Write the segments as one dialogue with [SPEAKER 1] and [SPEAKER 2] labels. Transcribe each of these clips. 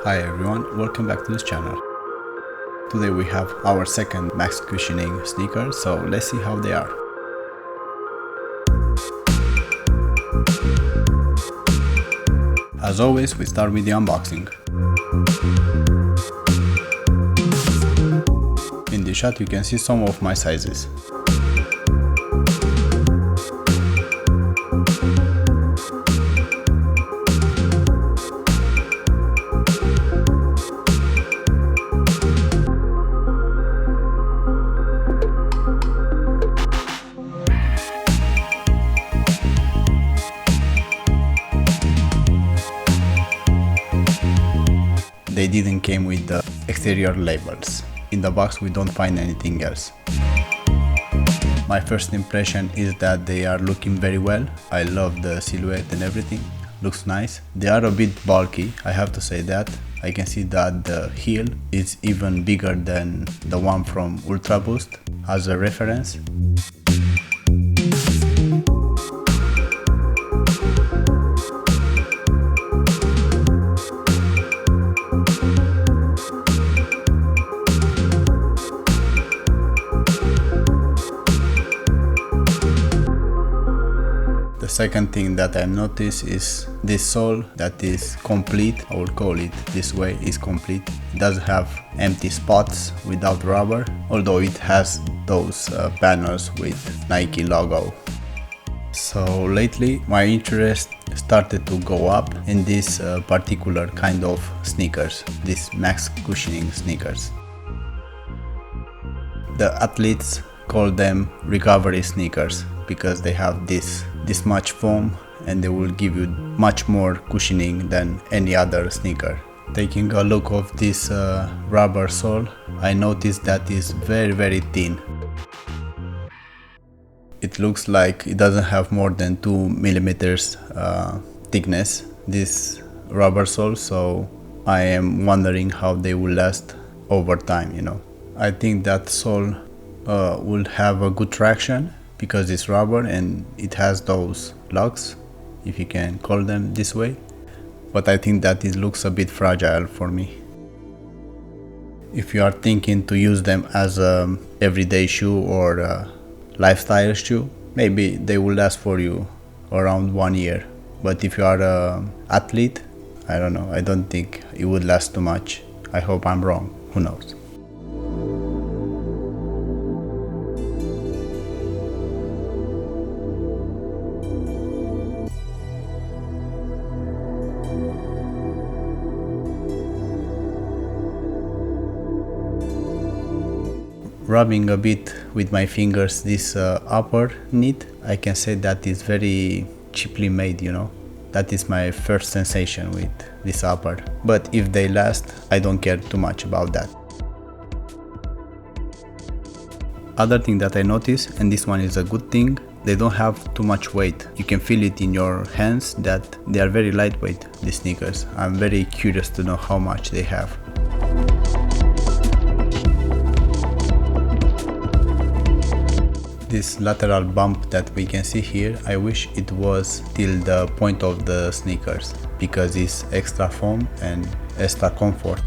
[SPEAKER 1] Hi everyone, welcome back to this channel. Today we have our second max cushioning sneaker, so let's see how they are. As always, we start with the unboxing. In this shot you can see some of my sizes. They didn't came with the exterior labels. In the box we don't find anything else. My first impression is that they are looking very well. I love the silhouette and everything. Looks nice. They are a bit bulky, I have to say that. I can see that the heel is even bigger than the one from Ultraboost as a reference. The second thing that I noticed is this sole that is complete, I will call it this way, is complete. It doesn't have empty spots without rubber, although it has those panels with Nike logo. So lately my interest started to go up in this particular kind of sneakers, these max cushioning sneakers. The athletes call them recovery sneakers because they have this much foam and they will give you much more cushioning than any other sneaker. Taking a look of this rubber sole, I noticed that it's very thin. It looks like it doesn't have more than 2 millimeters thickness, this rubber sole, so I am wondering how they will last over time, you know. I think that sole will have a good traction because it's rubber and it has those lugs, if you can call them this way, but I think that it looks a bit fragile for me. If you are thinking to use them as a everyday shoe or a lifestyle shoe, maybe they will last for you around 1 year, but if you are an athlete, I don't know, I don't think it would last too much. I hope I'm wrong, who knows. Rubbing a bit with my fingers this upper knit, I can say that is very cheaply made, you know. That is my first sensation with this upper, but if they last, I don't care too much about that. Other thing that I noticed, and this one is a good thing, they don't have too much weight. You can feel it in your hands that they are very lightweight, these sneakers. I'm very curious to know how much they have. This lateral bump that we can see here, I wish it was till the point of the sneakers because it's extra foam and extra comfort.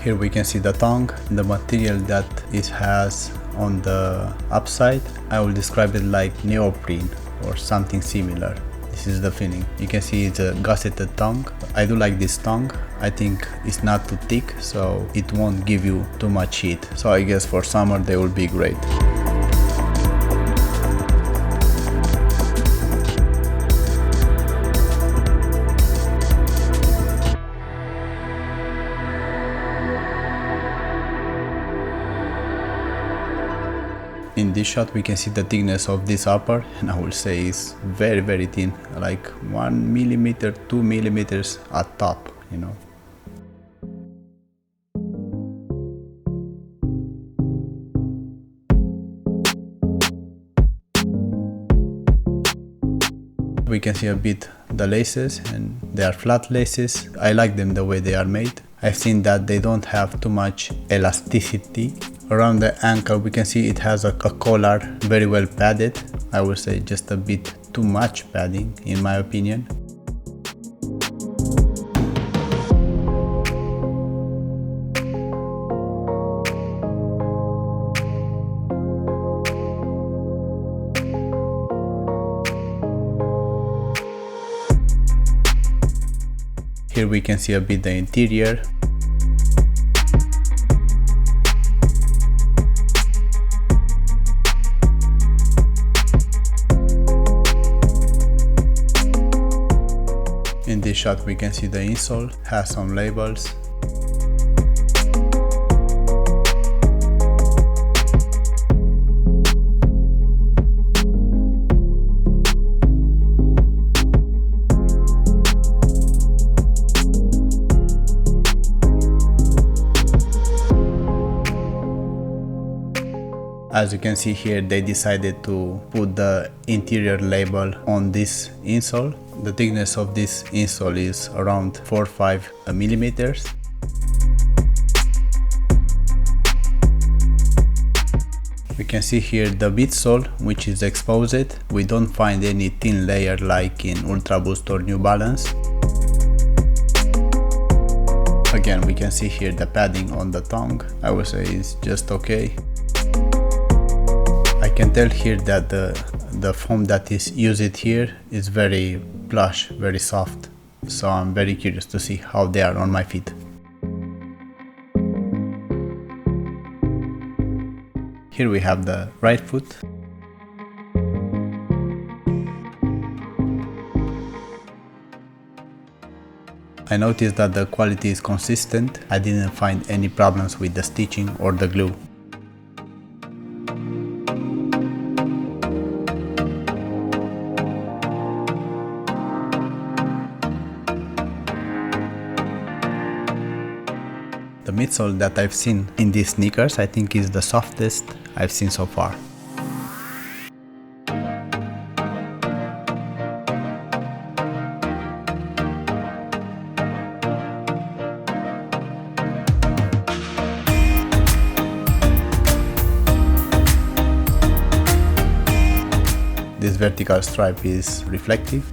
[SPEAKER 1] Here we can see the tongue, the material that it has on the upside. I will describe it like neoprene or something similar. This is the feeling. You can see it's a gusseted tongue. I do like this tongue. I think it's not too thick, so it won't give you too much heat. So I guess for summer they will be great. In this shot we can see the thickness of this upper, and I will say it's very thin, like 1 millimeter, 2 millimeters at top, you know. We can see a bit the laces, and they are flat laces. I like them the way they are made. I've seen that they don't have too much elasticity. Around the ankle we can see it has a collar, very well padded. I would say just a bit too much padding in my opinion. Here we can see a bit the interior. In this shot we can see the insole has some labels. As you can see here, they decided to put the interior label on this insole. The thickness of this insole is around 4 or 5 millimeters. We can see here the midsole, which is exposed. We don't find any thin layer like in Ultraboost or New Balance. Again, we can see here the padding on the tongue. I would say it's just okay. I can tell here that the foam that is used here is very plush, very soft. So I'm very curious to see how they are on my feet. Here we have the right foot. I noticed that the quality is consistent. I didn't find any problems with the stitching or the glue. The midsole that I've seen in these sneakers I think is the softest I've seen so far. This vertical stripe is reflective.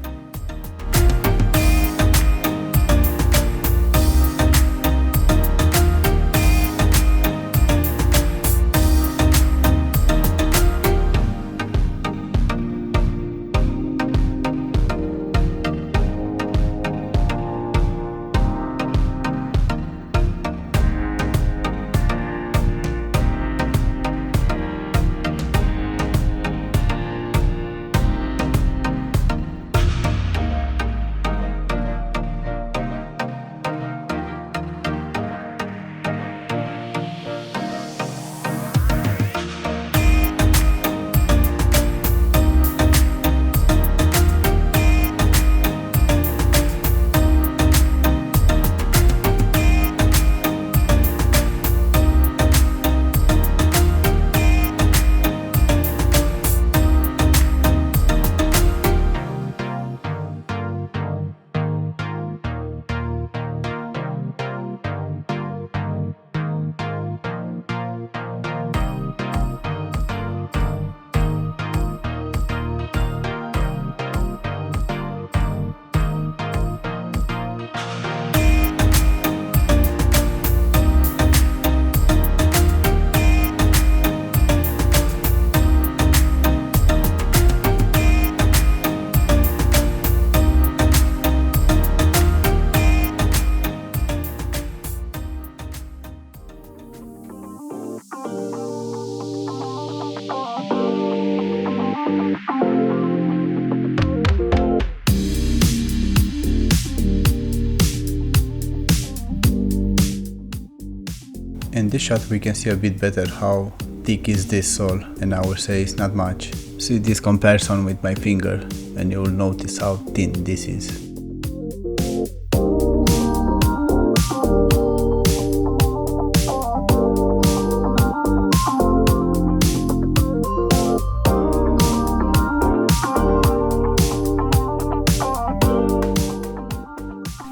[SPEAKER 1] In this shot we can see a bit better how thick is this sole, and I would say it's not much. See this comparison with my finger and you will notice how thin this is.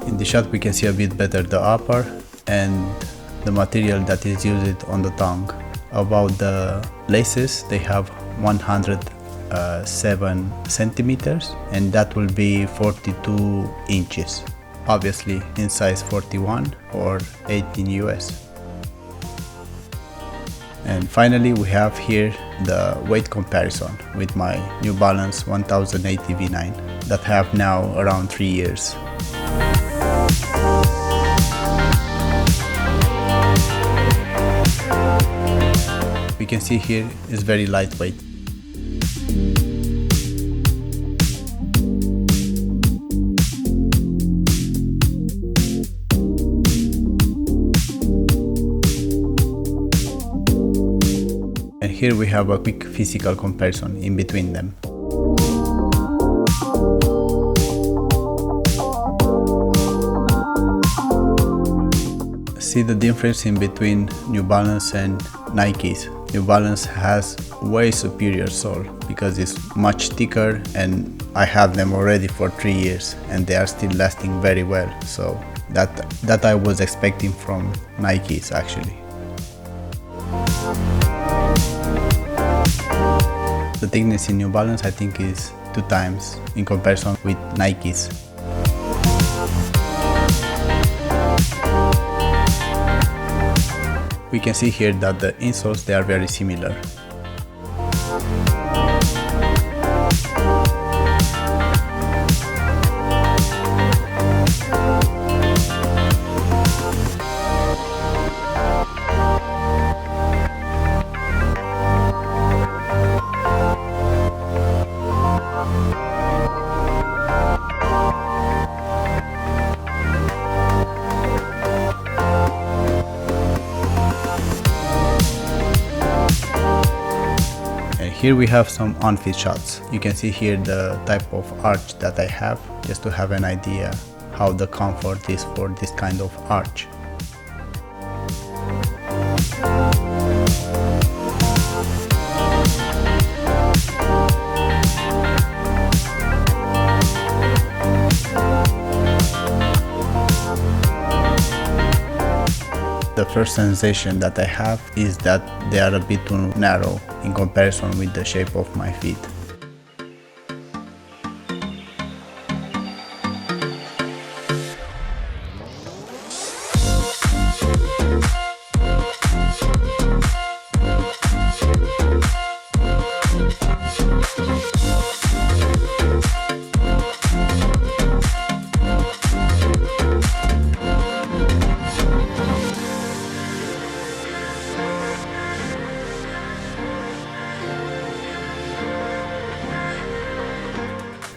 [SPEAKER 1] In the shot we can see a bit better the upper and the material that is used on the tongue. About the laces, they have 100 7 centimeters, and that will be 42 inches, obviously in size 41 or 18 US. And finally we have here the weight comparison with my New Balance 1080 V9 that have now around 3 years. We can see here it's very lightweight. And here we have a quick physical comparison in between them. See the difference in between New Balance and Nike's. New Balance has way superior sole because it's much thicker, and I have them already for 3 years and they are still lasting very well. So that I was expecting from Nike's actually. The thickness in New Balance I think is 2 times in comparison with Nike's. We can see here that the insoles, they are very similar. Here we have some on-fit shots. You can see here the type of arch that I have, just to have an idea how the comfort is for this kind of arch. The first sensation that I have is that they are a bit too narrow in comparison with the shape of my feet.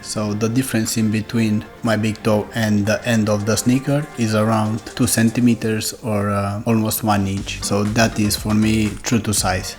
[SPEAKER 1] So the difference in between my big toe and the end of the sneaker is around 2 centimeters or almost 1 inch. So that is for me true to size.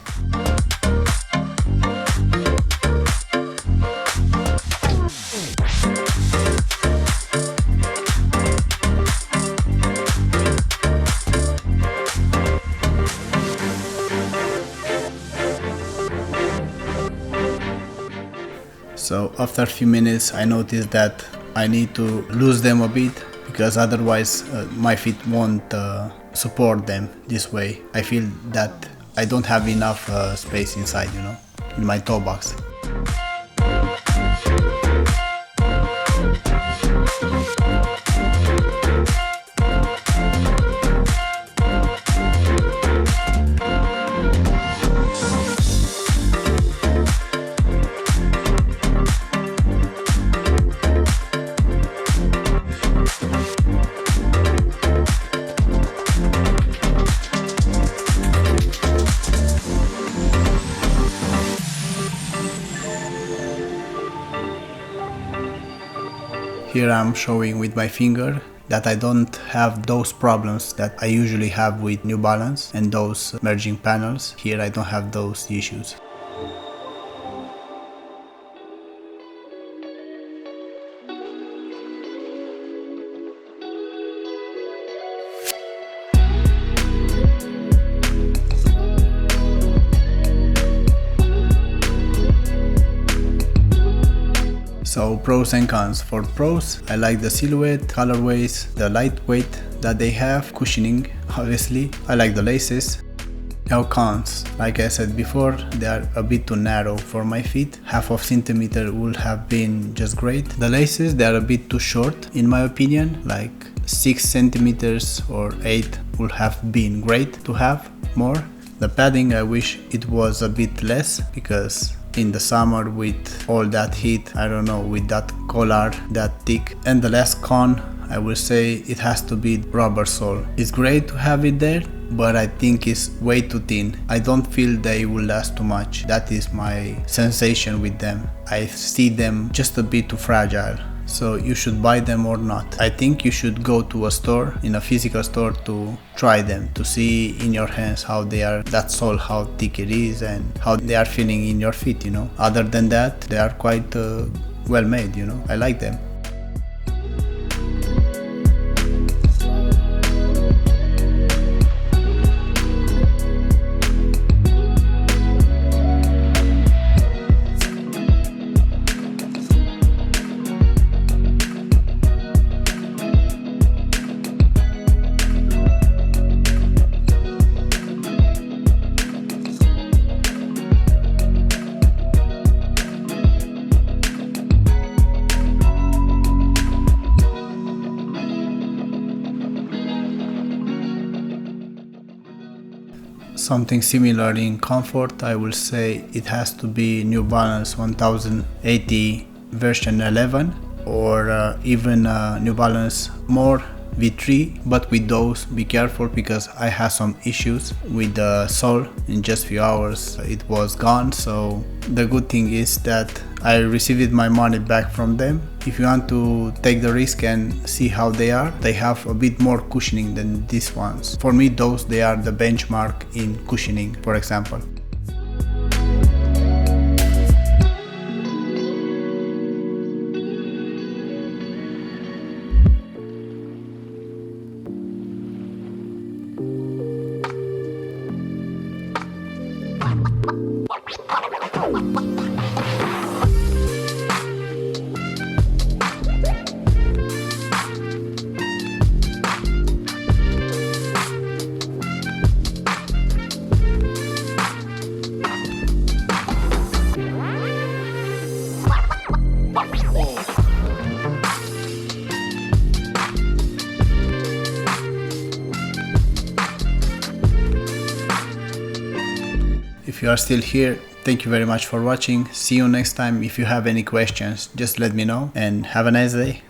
[SPEAKER 1] So after a few minutes I noticed that I need to lose them a bit, because otherwise my feet won't support them this way. I feel that I don't have enough space inside, you know, in my toe box. Here I'm showing with my finger that I don't have those problems that I usually have with New Balance and those merging panels. Here I don't have those issues. So pros and cons. For pros, I like the silhouette, colorways, the lightweight that they have, cushioning obviously. I like the laces. Now cons, like I said before, they are a bit too narrow for my feet. Half of centimeter would have been just great. The laces, they are a bit too short in my opinion, like 6 centimeters or 8 would have been great to have more. The padding, I wish it was a bit less, because in the summer with all that heat, I don't know, with that collar that thick. And the last con, I will say it has to be rubber sole. It's great to have it there, but I think it's way too thin. I don't feel they will last too much. That is my sensation with them. I see them just a bit too fragile. So you should buy them or not. I think you should go to a store, in a physical store, to try them, to see in your hands how they are, that sole, how thick it is and how they are feeling in your feet, you know. Other than that, they are quite well made, you know. I like them. Something similar in comfort, I will say it has to be New Balance 1080 version 11, or even New Balance More V3, but with those be careful, because I had some issues with the sole. In just few hours it was gone, so the good thing is that I received my money back from them. If you want to take the risk and see how they are, they have a bit more cushioning than these ones. For me, those, they are the benchmark in cushioning, for example. If you are still here, thank you very much for watching. See you next time. If you have any questions, just let me know, and have a nice day.